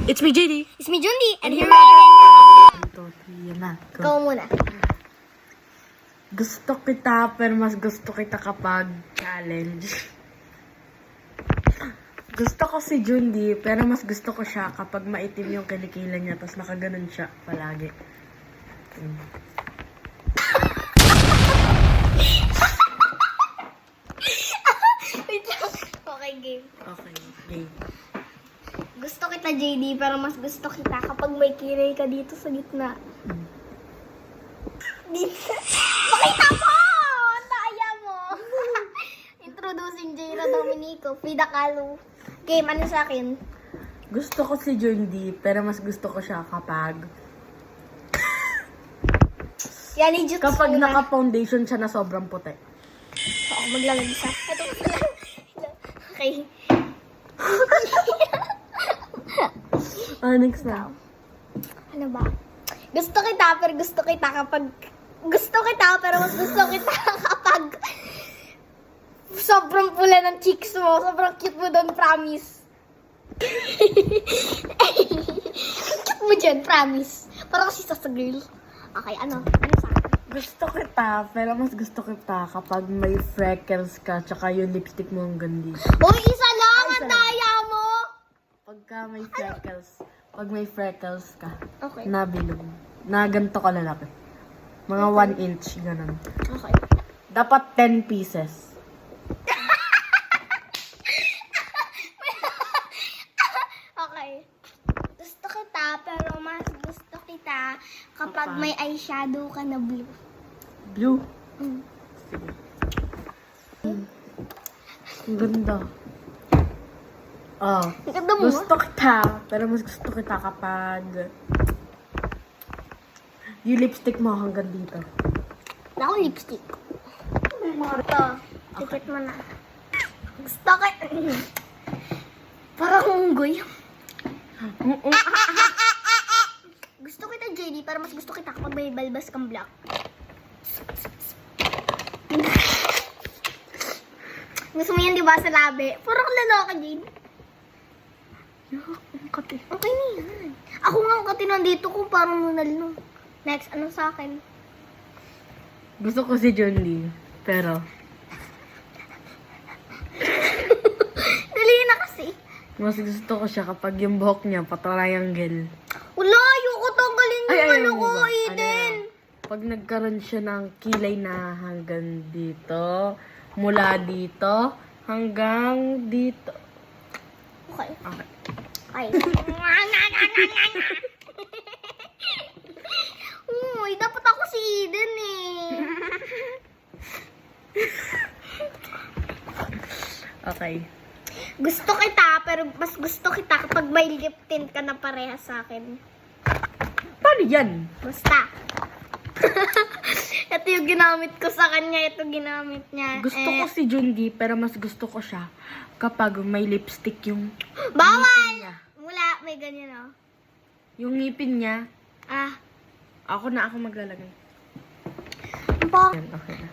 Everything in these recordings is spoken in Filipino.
It's me, JD. It's me, Jundi, and here we are. 1, 2, 3, yan na. Go. Ikaw muna. Gusto kita, pero mas gusto kita kapag challenge. Gusto ko si Jundi, pero mas gusto ko siya kapag maitim yung kilikila niya, tapos nakaganon siya palagi. Wait lang. Okay, game. Okay, game. Gusto kita, JD, pero mas gusto kita kapag may kilay ka dito sa gitna. Dito. Pakita mo! Taya mo! Introducing Jayra Dominico, Frida Kahlo. Game, ano sa akin? Gusto ko si Jundi, pero mas gusto ko siya kapag Yan, i-jutsu kapag na. naka-foundation siya na sobrang puti. Ako maglalagisa. Ito pala. Okay. Next na. Ano ba? Gusto kita, pero gusto kita kapag... Gusto kita, pero mas gusto kita kapag... Sobrang pula ng cheeks mo. Sobrang cute mo doon, promise. Ang cute mo dyan, promise. Para kasi sa girl. Okay, ano? Ano sa akin? Gusto kita, pero mas gusto kita kapag may freckles ka, tsaka yung lipstick mo hanggang dito. Uy, isa lang! Ay, Ang isa daya mo! Pagka may freckles, pag may freckles ka, Okay. na bilog, na ganito kalalaki. Mga 1 inch, ganun. Okay. Dapat 10 pieces. Okay. Gusto kita, pero mas gusto kita kapag may eyeshadow ka na blue. Blue. Mm. Sige. Ang ganda. Oh. Ang ganda mo. Gusto kita, pero mas gusto kita kapag yung lipstick mo hanggang dito. Wala akong lipstick. Ito. Tikit mo na. Gusto kita. Parang unggoy. Gusto kita, JD, pero mas gusto kita kapag may balbas kang black. Gusto mo yan, di ba, sa labi? Parang lalaki, JD. Ang kati. Okay na yan. Ako nga ang kati nandito ko, parang nunal no. Next, ano sa akin? Gusto ko si John Lee, pero Dali na kasi. mas gusto ko siya kapag yung buhok niya pa-triangle. Wala, ayoko tanggalin yung ayaw ano mo ko, ba? Eden. Pag nagkaroon siya ng kilay na hanggang dito, mula dito, hanggang dito. Okay. Okay. Ay. Uy, dapat ako si Eden eh. Okay. Gusto kita, pero mas gusto kita kapag may lip tint ka na parehas sa akin. Paano yan? Basta. Ito yung ginamit ko sa kanya. Ito ginamit niya. Gusto ko si Jundi, pero mas gusto ko siya kapag may lipstick yung Bawal! ngipin niya. Wala, may ganyan oh. Yung ngipin niya, Ah. ako maglalagay. Ba? Yan, okay na.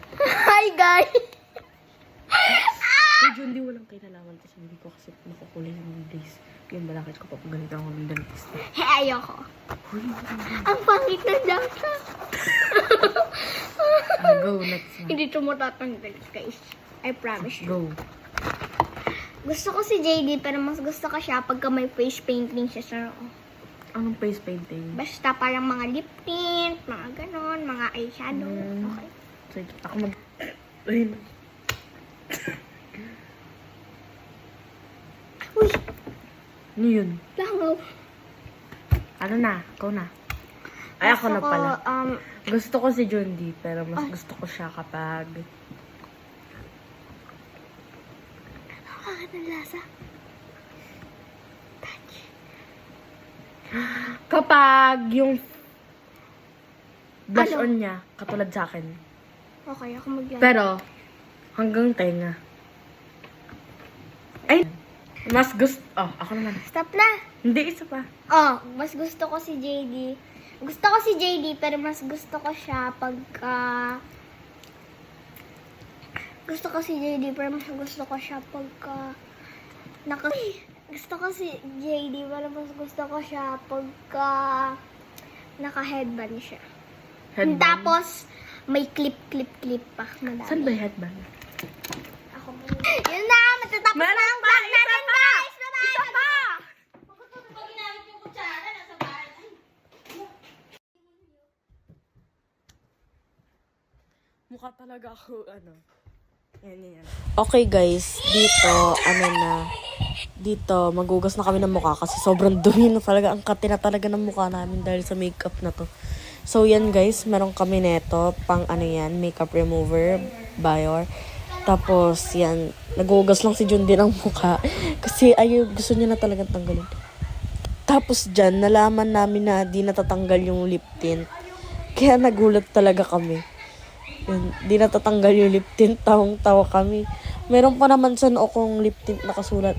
Hi, guys! Si Jundi walang kinalaman kasi hindi ko kasi makukulay yung days. Kaya balakit ko pa pag ganito ako ng dentist. Ayoko. Ang pangit na data. Go, next na. Hindi ito matatanggal, guys. I promise you. Go. Gusto ko si JD, pero mas gusto ko siya pagka may face painting siya sa noo. Anong face painting? Basta parang mga lip tint, mga ganon, mga eyeshadow. Okay. Sige, ako Ayun. Uy, Ano yun? langaw. Ano na? Ikaw na. Ay, ako na Gusto ko, pala. Gusto ko si Jundi, pero mas Ay. gusto ko siya kapag Bakit ang lasa? yung blush Ano? on niya, katulad sa akin. Okay, ako magyan. Pero, hanggang tenga. Ay, mas gusto, ako naman. Stop na. Hindi, isa pa. Oh, mas gusto ko si JD. Gusto ko si JD, pero mas gusto ko siya pagka... Gusto ko si JD, pero mas gusto ko siya pagka... Gusto ko si JD, pero mas gusto ko siya pagka naka-headband siya. Headband? Tapos, may clip pa. Madami. Saan ba yung headband? Ako mo. Yun na, matatapos na ang vlog natin, guys! Bye-bye! Isa pa! Pag ginamit yung kutsara, nasa bahay. Mukha talaga ako, Yan. Okay guys, dito, magugas na kami ng mukha kasi sobrang dumi na talaga, ang kati na talaga ng mukha namin dahil sa makeup na to. So yan guys, meron kami neto, pang makeup remover, Bayor. Tapos yan, nagugas lang si Jun din ng mukha kasi gusto niya na talagang tanggalin. Tapos dyan, nalaman namin na di natatanggal yung lip tint. Kaya nagulat talaga kami. Yun, di natatanggal yung lip tint, tawang-tawa kami. Meron pa naman sa noo kong lip tint nakasulat,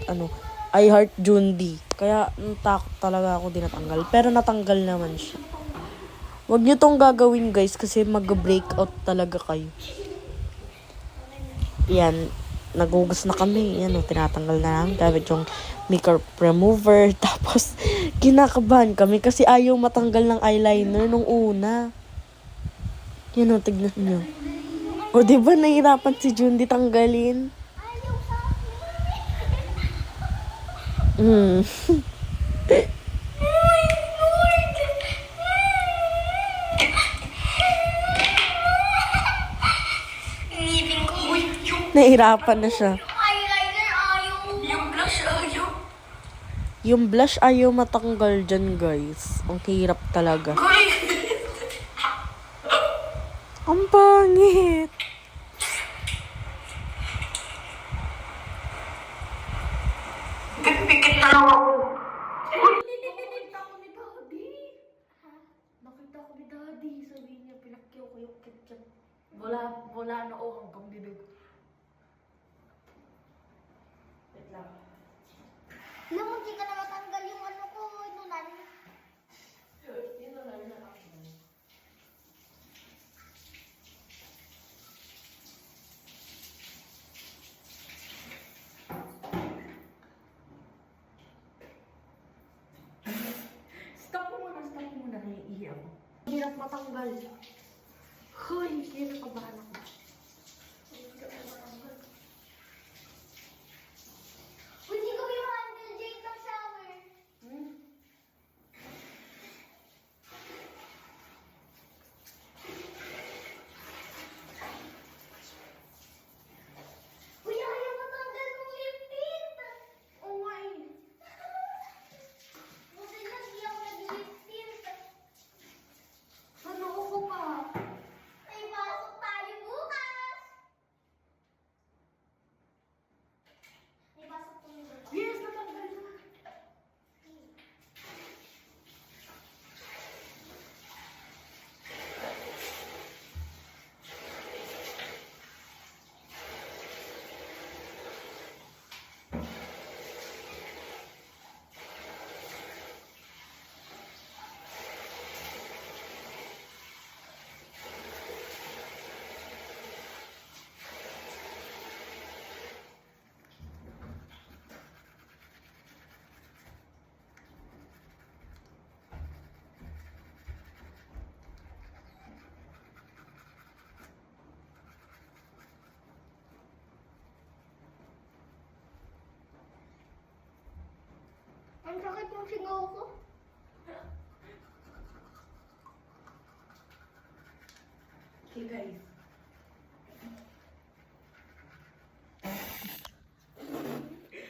I heart Jundi. Kaya takot talaga ako di natanggal. Pero natanggal naman siya. Huwag niyo tong gagawin guys kasi mag-breakout talaga kayo. Yan, nagugas na kami. Yan, tinatanggal na lang. Gamit yung makeup remover. Tapos, kinakabahan kami kasi ayaw matanggal ng eyeliner nung una. Yan tignan nyo. O, diba nahihirapan si Jundi tanggalin? Nahihirapan na siya. Eyeliner ayaw. Yung blush ayaw. Yung blush ayaw matanggal dyan, guys. Ang hirap talaga. Ang pangit. Pikit na lang ako. Nakita ko ni Daddy. Sabi niya, pinakyaw ko yung ketchup. Wala na hanggang bibig. Wait lang. Alam mo, hindi ka na matanggal yung ko, inunan. Stop mo muna. Naiihi ako. Hirap matanggal. Hoy, kinakabahan ako. Hindi ko yung handle, Jake, ng shower. Uy, ayaw matanggal ng lip tint. Oh my. Buti na, di ako nag-lip tint. Ano ko pa? May pasok tayo bukas. May pasok tayo bukas. Yes, natanggal na. Ang sakit ng singaw ko. Okay, guys.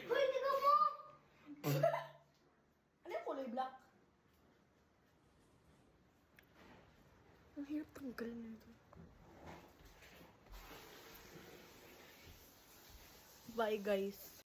Hoy, tiga mo! Ano yung kulay black? Ang hirap tanggal nito. Bye, guys.